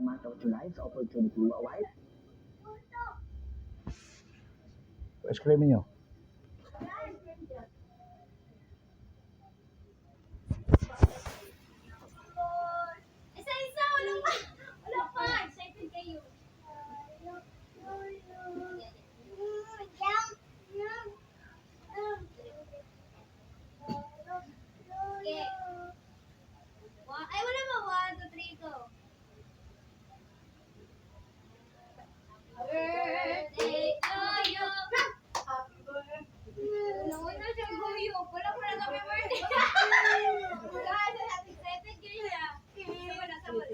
month of July, so opportunity wise. Ice cream niyo. Isa-isa, wala pa. Wala pa. Excited kayo. Okay. Ay, wala ba? 1, 2, 3, go. Birthday to you. Nauna siya guyo. Wala pa na kami birthday. Wala siya. Excited kayo siya. Sama.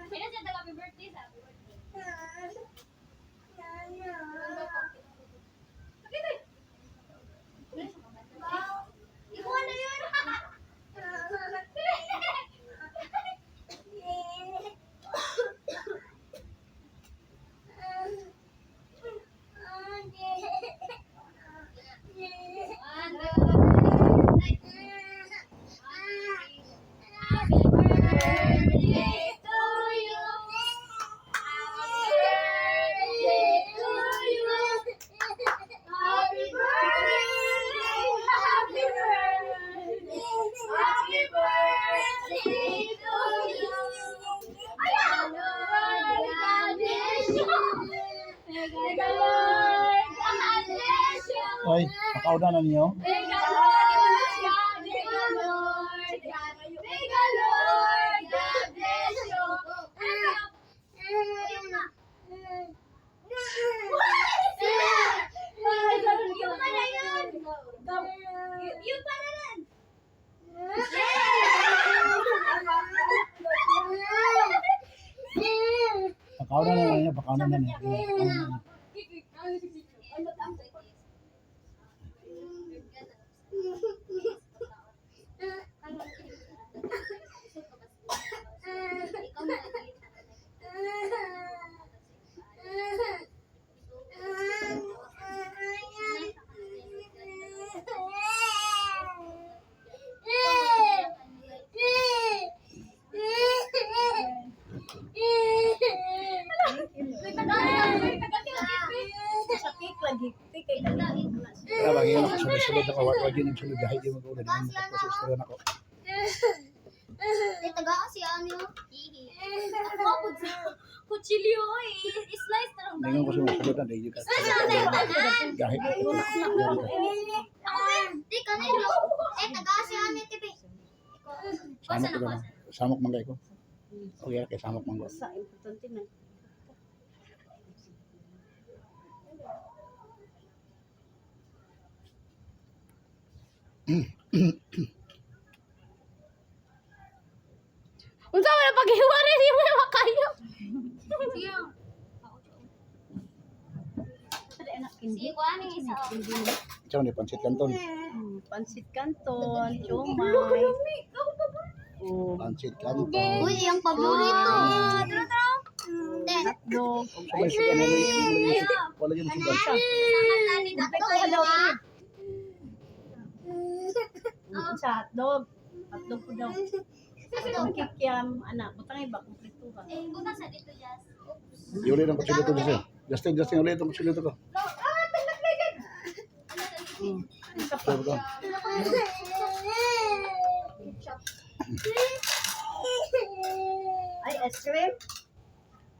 Kaya siya happy birthday sa happy birthday. Ikuha na yun. Happy birthday to you. Happy birthday to you. Ay, pakauda na niyo. Pakauda na niyo, pakauda na niyo. Kaya bagay ako sulod-sulod ako, wag yun yung sulod dahil di mag-ulan. Hindi mo ako sa istorya na ko. Tagaan si Anyo. Ako kutsilyo slice na lang. Hindi ko sulod na dahil ka. Dahil ako. Di kanino. Tagaan si Anyo tibi. Samok ko na. Samok manggay ko. Okay, kay samok manggay. Sa importante na. Unsa man ang paghiwari di mo na makayo. Si Juan yung isa. Siya ni pansit kanton. Pansit canton, siomay. Oh, Pansit kanton. Uy, yung paborito. Tara. hotdog. Sabay siya na wala yung sugal. Sa hotdog. Hotdog ko daw. Ang kikiam, anak, butang iba, kumplituhan. Bukas sa dito, Jazz. Yuli ng kutsilyo to siya. Justin, ulit ang kutsilyo to ko. Isa pa. Sabi ko. Ay, ice cream?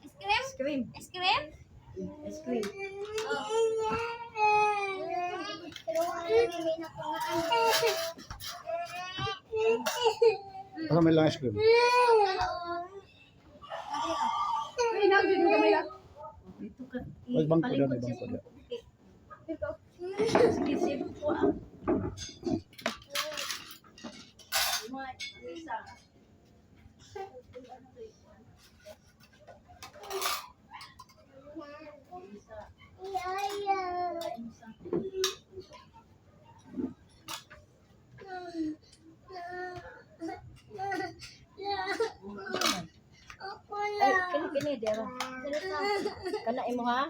Ice cream? Ice cream. Ice cream? Ice cream. Ano may lang ice cream? Dito ka. May bangko doon, may bangko doon. Sige, sige po ah. Isa. Ay, kini dera. Kana imo ha?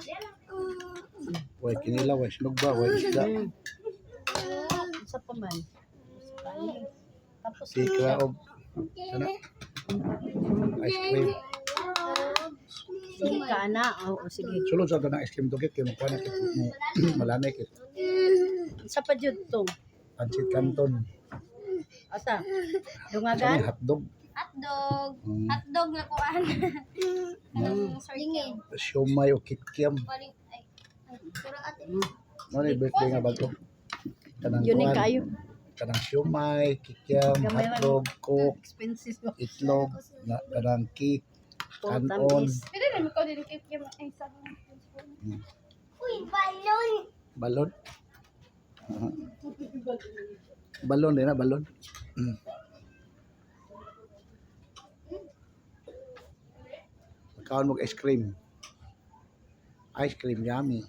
Way kinila, way sinugba, way isda. Sa pa man. Tapos Sikra o sana. Ice cream. Sige ka na. Oo, sige. Sulod sa tanang ice cream to kit kay mo kit mo malami kit. Sa pa jud to. Pancit Canton. Asa? Sa Dungagan? hotdog. Hotdog. Mm. Hotdog na kuan. Kanang circle. Siomay o kikiam. Paling ay. Pero ate. Ano ni birthday nga bago? Kanang Yun kuan, kayo. kanang siomay, kikiam, Gamay lang. hotdog, coke, Expensive. itlog, kanang cake, Full kanon, tamis. Pwede rin ko din kay ay sa. Uy, balon. Balon din na, balon. Kaon mo ice cream. Ice cream, yummy.